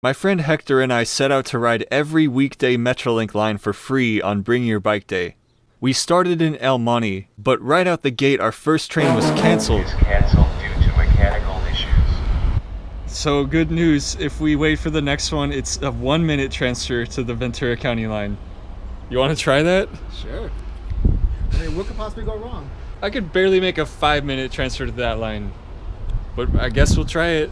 My friend Hector and I set out to ride every weekday Metrolink line for free on Bring Your Bike Day. We started in El Monte, but right out the gate our first train was canceled. It's canceled due to mechanical issues. So good news, if we wait for the next one, it's a 1-minute transfer to the Ventura County line. You want to try that? Sure. I mean, what could possibly go wrong? I could barely make a 5-minute transfer to that line, but I guess we'll try it.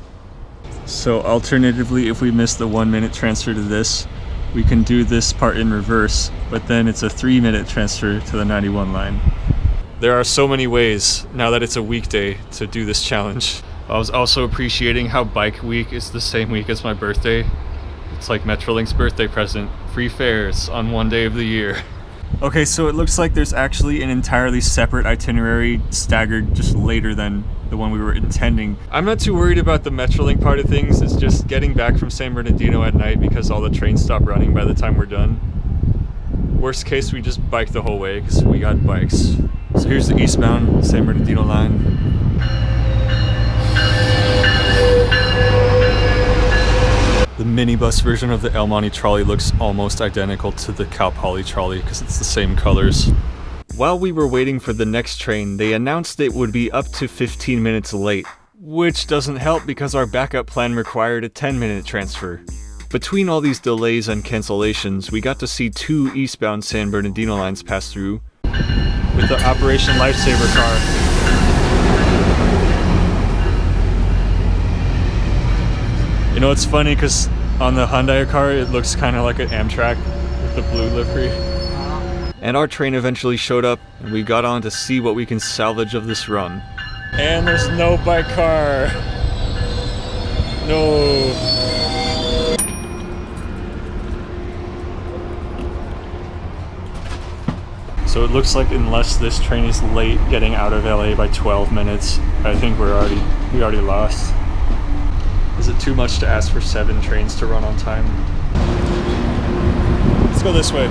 So alternatively, if we miss the 1-minute transfer to this, we can do this part in reverse, but then it's a 3-minute transfer to the 91 line. There are so many ways, now that it's a weekday, to do this challenge. I was also appreciating how Bike Week is the same week as my birthday. It's like Metrolink's birthday present. Free fares on one day of the year. Okay, so it looks like there's actually an entirely separate itinerary staggered just later than the one we were intending. I'm not too worried about the Metrolink part of things. It's just getting back from San Bernardino at night because all the trains stop running by the time we're done. Worst case, we just bike the whole way because we got bikes. So here's the eastbound San Bernardino line. The minibus version of the El Monte trolley looks almost identical to the Cal Poly trolley because it's the same colors. While we were waiting for the next train, they announced it would be up to 15 minutes late, which doesn't help because our backup plan required a 10-minute transfer. Between all these delays and cancellations, we got to see 2 eastbound San Bernardino lines pass through with the Operation Lifesaver car. You know, it's funny because on the Hyundai car, it looks kind of like an Amtrak with the blue livery. And our train eventually showed up, and we got on to see what we can salvage of this run. And there's no bike car. No. So it looks like unless this train is late getting out of LA by 12 minutes, I think we already lost. Is it too much to ask for 7 trains to run on time? Let's go this way.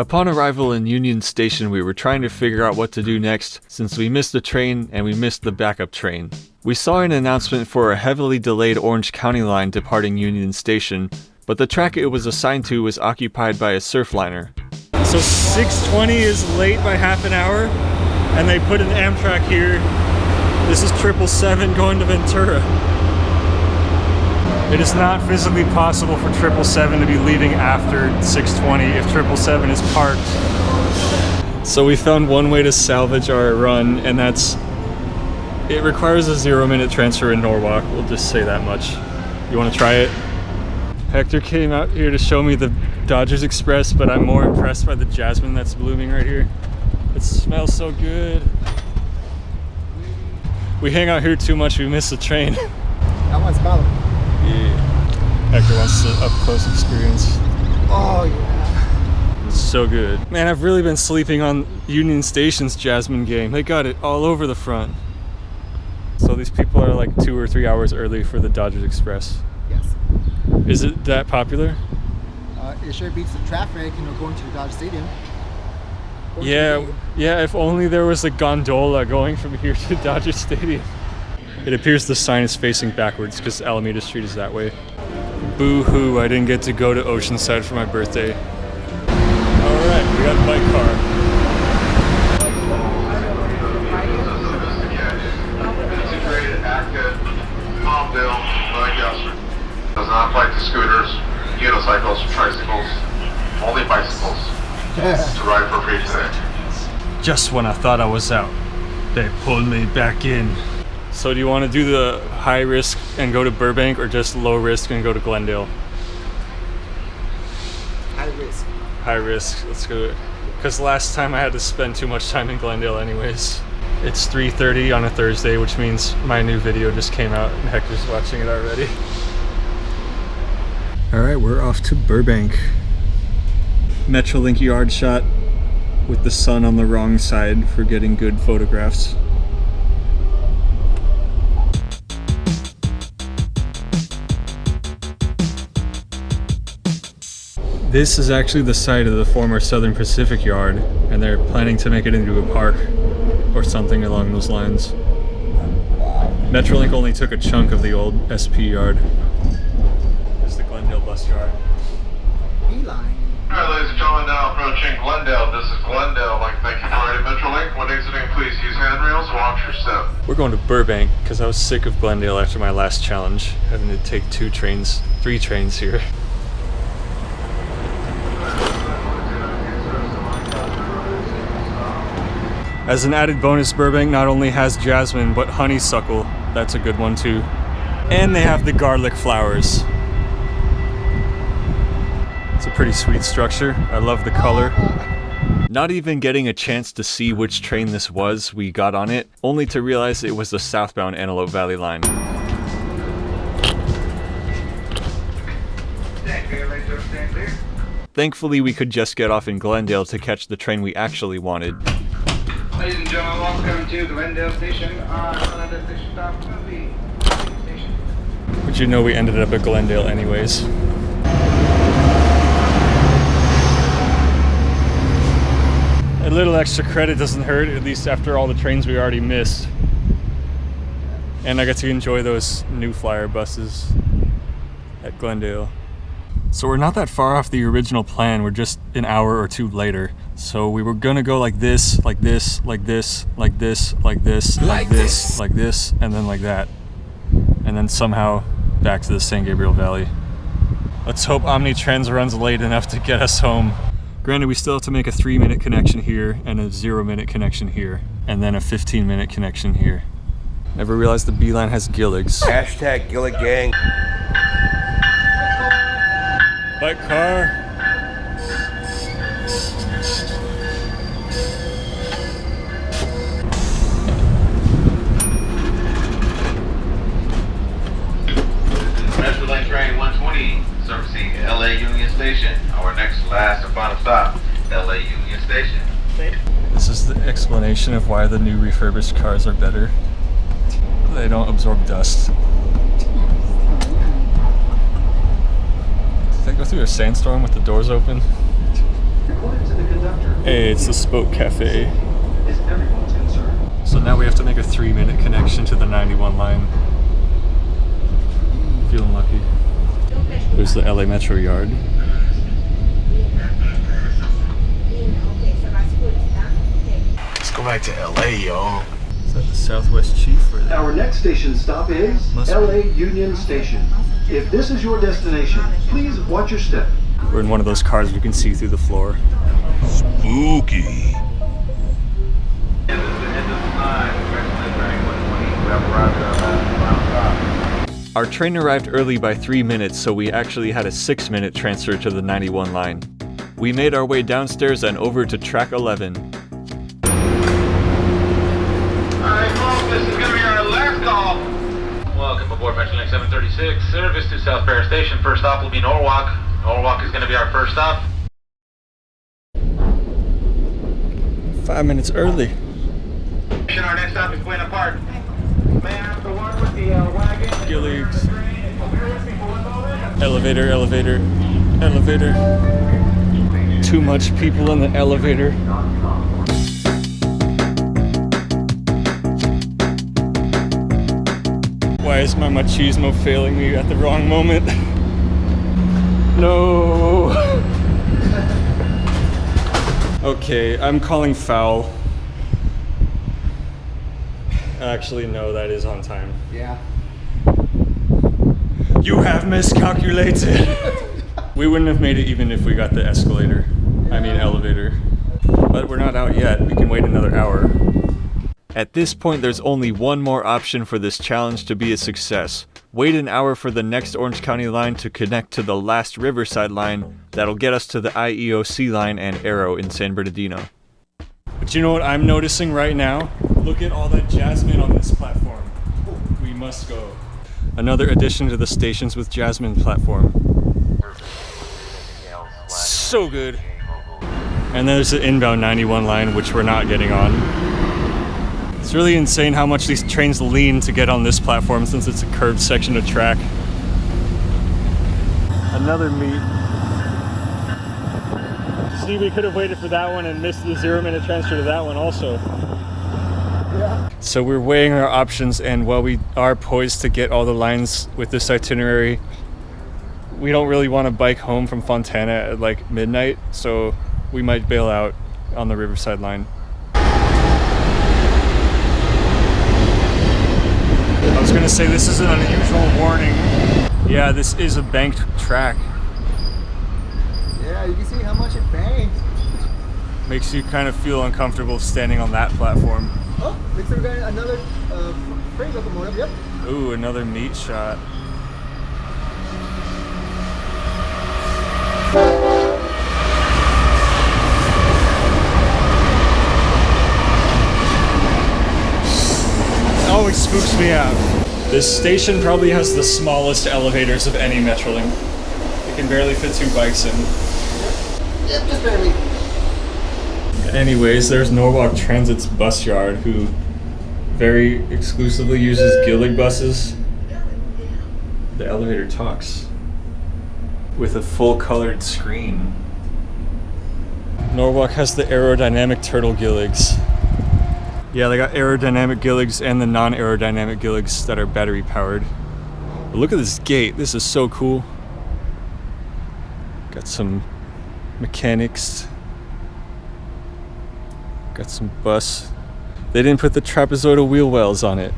Upon arrival in Union Station, we were trying to figure out what to do next since we missed the train and we missed the backup train. We saw an announcement for a heavily delayed Orange County line departing Union Station, but the track it was assigned to was occupied by a surfliner. So 6:20 is late by half an hour, and they put an Amtrak here. This is 777 going to Ventura. It is not physically possible for 777 to be leaving after 6:20 if 777 is parked. So we found one way to salvage our run, and it requires a 0-minute transfer in Norwalk. We'll just say that much. You want to try it? Hector came out here to show me the Dodgers Express, but I'm more impressed by the jasmine that's blooming right here. It smells so good. We hang out here too much, we miss the train. That one's smelling. Yeah. Hector wants the up-close experience. Oh, yeah. It's so good. Man, I've really been sleeping on Union Station's jasmine game. They got it all over the front. So these people are like 2 or 3 hours early for the Dodgers Express. Yes. Is it that popular? It sure beats the traffic, going to the Dodger Stadium. Yeah, if only there was a gondola going from here to Dodger Stadium. It appears the sign is facing backwards because Alameda Street is that way. Boo-hoo, I didn't get to go to Oceanside for my birthday. Alright, we got a bike car. Integrated, active, Palmdale, does not apply to scooters, unicycles, tricycles, only bicycles. To ride for free today. Just when I thought I was out, they pulled me back in. So do you want to do the high risk and go to Burbank, or just low risk and go to Glendale? High risk. High risk, let's go. Because last time I had to spend too much time in Glendale anyways. It's 3:30 on a Thursday, which means my new video just came out and Hector's watching it already. Alright, we're off to Burbank. Metrolink yard shot with the sun on the wrong side for getting good photographs. This is actually the site of the former Southern Pacific yard, and they're planning to make it into a park or something along those lines. Metrolink only took a chunk of the old SP yard. the Glendale bus yard. B-line. Alright, ladies and gentlemen, now approaching Glendale. This is Glendale. I'd like to thank you for riding Metrolink. When exiting, please use handrails, watch your step. We're going to Burbank because I was sick of Glendale after my last challenge, having to take 3 trains here. As an added bonus, Burbank not only has jasmine, but honeysuckle. That's a good one too. And they have the garlic flowers. It's a pretty sweet structure. I love the color. Not even getting a chance to see which train this was, we got on it, only to realize it was the southbound Antelope Valley line. Thankfully, we could just get off in Glendale to catch the train we actually wanted. Ladies and gentlemen, welcome to Glendale Station. Glendale Station stop will be station. But you know we ended up at Glendale anyways. A little extra credit doesn't hurt, at least after all the trains we already missed. And I got to enjoy those new flyer buses at Glendale. So we're not that far off the original plan, we're just an hour or 2 later. So we were gonna go like this, like this, like this, like this, like this, like this, like this, and then like that. And then somehow back to the San Gabriel Valley. Let's hope Omnitrans runs late enough to get us home. Granted, we still have to make a 3-minute connection here and a 0-minute connection here, and then a 15-minute connection here. Never realized the B-line has Gilligs. Hashtag Gillig Gang. Bike car. Metrolink train 120 servicing LA Union Station. Our next, last, and final stop, LA Union Station. This is the explanation of why the new refurbished cars are better. They don't absorb dust. Did they go through a sandstorm with the doors open? Hey, it's the Spoke Cafe. So now we have to make a 3-minute connection to the 91 line. Feeling lucky. There's the LA Metro yard. Let's go back to LA, yo. Is that the Southwest Chief? Or the... Our next station stop is LA Union Station. If this is your destination, please watch your step. We're in one of those cars we can see through the floor. Spooky. Our train arrived early by 3 minutes, so we actually had a 6-minute transfer to the 91 line. We made our way downstairs and over to track 11. Alright, folks, this is going to be our last call. Welcome aboard Metrolink 736. Service to South Perris Station. First stop will be Norwalk. Norwalk is going to be our first stop. 5 minutes early. Our next stop is Buena Park. Ma'am, the one with the wagon. Gilligs. Elevator, elevator, elevator. Too much people in the elevator. Why is my machismo failing me at the wrong moment? No. Okay, I'm calling foul. Actually, no, that is on time. Yeah. You have miscalculated. We wouldn't have made it even if we got the escalator. I mean elevator. But we're not out yet. We can wait another hour. At this point, there's only one more option for this challenge to be a success. Wait an hour for the next Orange County line to connect to the last Riverside line that'll get us to the IEOC line and Arrow in San Bernardino. But you know what I'm noticing right now? Look at all that jasmine on this platform. We must go. Another addition to the stations with jasmine platform. So good. And there's the inbound 91 line, which we're not getting on. It's really insane how much these trains lean to get on this platform since it's a curved section of track. Another meet. See, we could have waited for that one and missed the 0-minute transfer to that one also. Yeah. So we're weighing our options, and while we are poised to get all the lines with this itinerary, we don't really want to bike home from Fontana at like midnight, so we might bail out on the Riverside line. I was gonna say this is an unusual warning. Yeah, this is a banked track. Yeah, you can see how much it bangs. Makes you kind of feel uncomfortable standing on that platform. Oh, looks like we got another freight locomotive. Yep. Ooh, another meat shot. Always spooks me out. This station probably has the smallest elevators of any Metrolink. It can barely fit 2 bikes in. Yep, just barely. Anyways, there's Norwalk Transit's bus yard, who very exclusively uses Gillig buses. The elevator talks with a full colored screen. Norwalk has the aerodynamic turtle Gilligs. Yeah, they got aerodynamic Gilligs and the non-aerodynamic Gilligs that are battery powered. But look at this gate, this is so cool. Got some mechanics. Got some bus. They didn't put the trapezoidal wheel wells on it.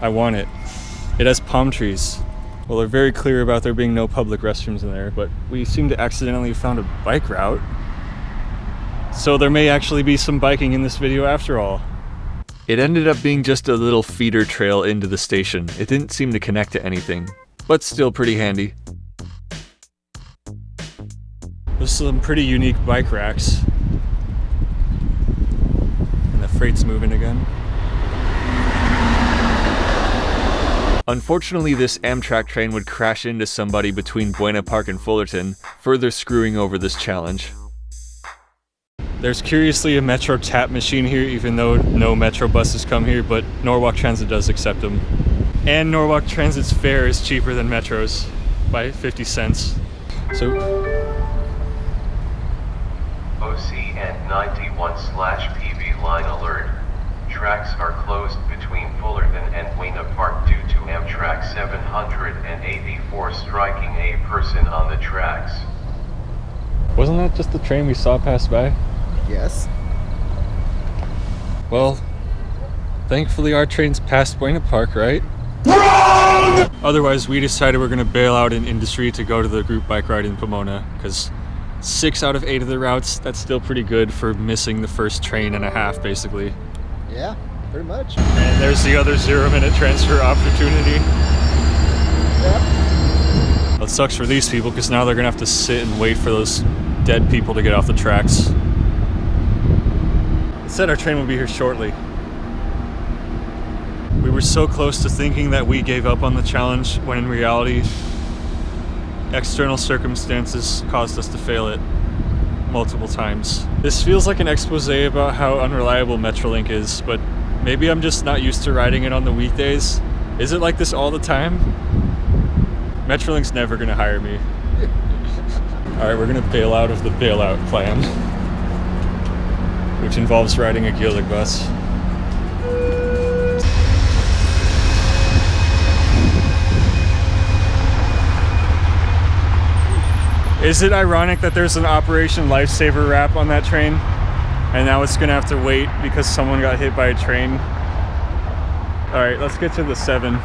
I want it. It has palm trees. Well, they're very clear about there being no public restrooms in there, but we seem to accidentally have found a bike route. So there may actually be some biking in this video after all. It ended up being just a little feeder trail into the station. It didn't seem to connect to anything, but still pretty handy. There's some pretty unique bike racks. And the freight's moving again. Unfortunately, this Amtrak train would crash into somebody between Buena Park and Fullerton, further screwing over this challenge. There's curiously a Metro tap machine here, even though no Metro buses come here, but Norwalk Transit does accept them. And Norwalk Transit's fare is cheaper than Metro's by 50 cents. So OCN 91/PV line alert. Tracks are closed between Fullerton and Buena Park due to Amtrak 784 striking a person on the tracks. wasn't that just the train we saw pass by? Yes. Well, thankfully our train's past Buena Park, right? Wrong! Otherwise, we decided we're gonna bail out in Industry to go to the group bike ride in Pomona, because 6 out of 8 of the routes, that's still pretty good for missing the first train and a half, basically. Yeah, pretty much. And there's the other 0-minute transfer opportunity. Yep. That sucks for these people, because now they're gonna have to sit and wait for those dead people to get off the tracks. It said our train will be here shortly. We were so close to thinking that we gave up on the challenge, when in reality, external circumstances caused us to fail it multiple times. This feels like an expose about how unreliable Metrolink is, but maybe I'm just not used to riding it on the weekdays. Is it like this all the time? Metrolink's never gonna hire me. Alright, we're gonna bail out of the bailout plan, which involves riding a Gillig bus. Is it ironic that there's an Operation Lifesaver wrap on that train, and now it's gonna have to wait because someone got hit by a train? Alright, let's get to the 7.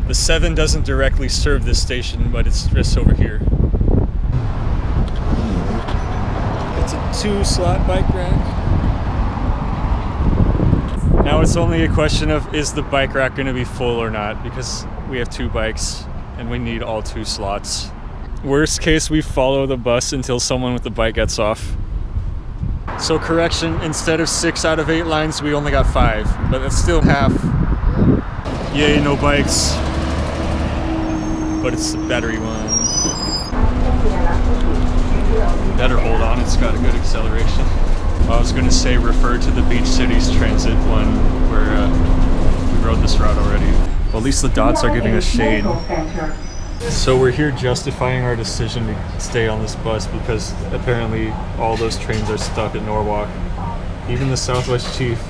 The 7 doesn't directly serve this station, but it's just over here. It's a 2-slot bike rack. Now it's only a question of, is the bike rack gonna be full or not, because we have 2 bikes and we need all 2 slots. Worst case, we follow the bus until someone with the bike gets off. So correction, instead of 6 out of 8 lines, we only got 5, but that's still half. Yay, no bikes. But it's the battery one. Better hold on, it's got a good acceleration. I was gonna say refer to the Beach Cities Transit one where we rode this route already. Well, at least the dots are giving us shade. So we're here justifying our decision to stay on this bus because apparently all those trains are stuck at Norwalk. Even the Southwest Chief.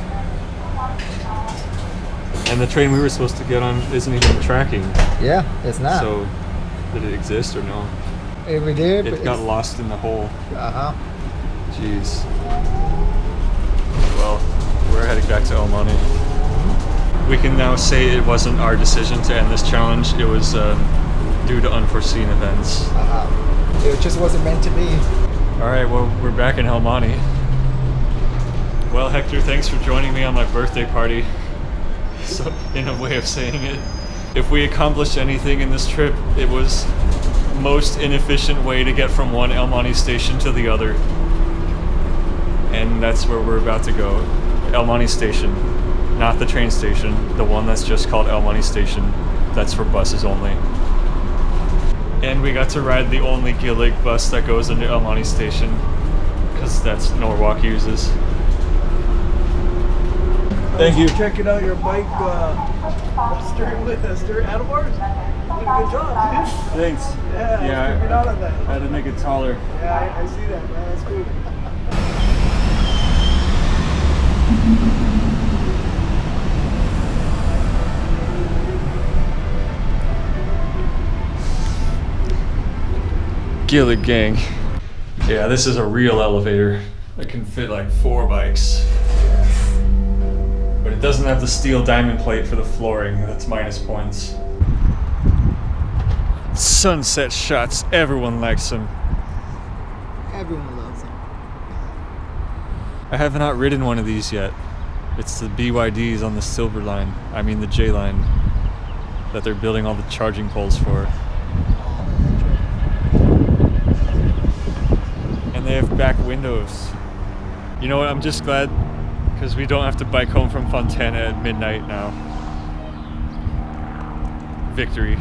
And the train we were supposed to get on isn't even tracking. Yeah, it's not. So, did it exist or no? Every day, It got lost in the hole. Uh-huh. Jeez. Well, we're heading back to El Monte. We can now say it wasn't our decision to end this challenge. It was due to unforeseen events. Uh-huh. It just wasn't meant to be. Alright, well, we're back in El Monte. Well, Hector, thanks for joining me on my birthday party. So, in a way of saying it. If we accomplished anything in this trip, it was most inefficient way to get from one El Monte station to the other. And that's where we're about to go. El Monte Station. Not the train station, the one that's just called El Monte Station. That's for buses only. And we got to ride the only Gillig bus that goes into El Monte Station, because that's Norwalk uses. Thank you. Checking out your bike steering handlebars. You did a good job, dude. Thanks. Yeah, out on that. I had to make it taller. Yeah, I see that, man. That's cool. Gillig gang. Yeah, this is a real elevator. It can fit like 4 bikes. But it doesn't have the steel diamond plate for the flooring. That's minus points. Sunset shots. Everyone likes them. Everyone loves them. I have not ridden one of these yet. It's the BYDs on the Silver Line. I mean the J Line. That they're building all the charging poles for. And they have back windows. You know what, I'm just glad because we don't have to bike home from Fontana at midnight now. Victory.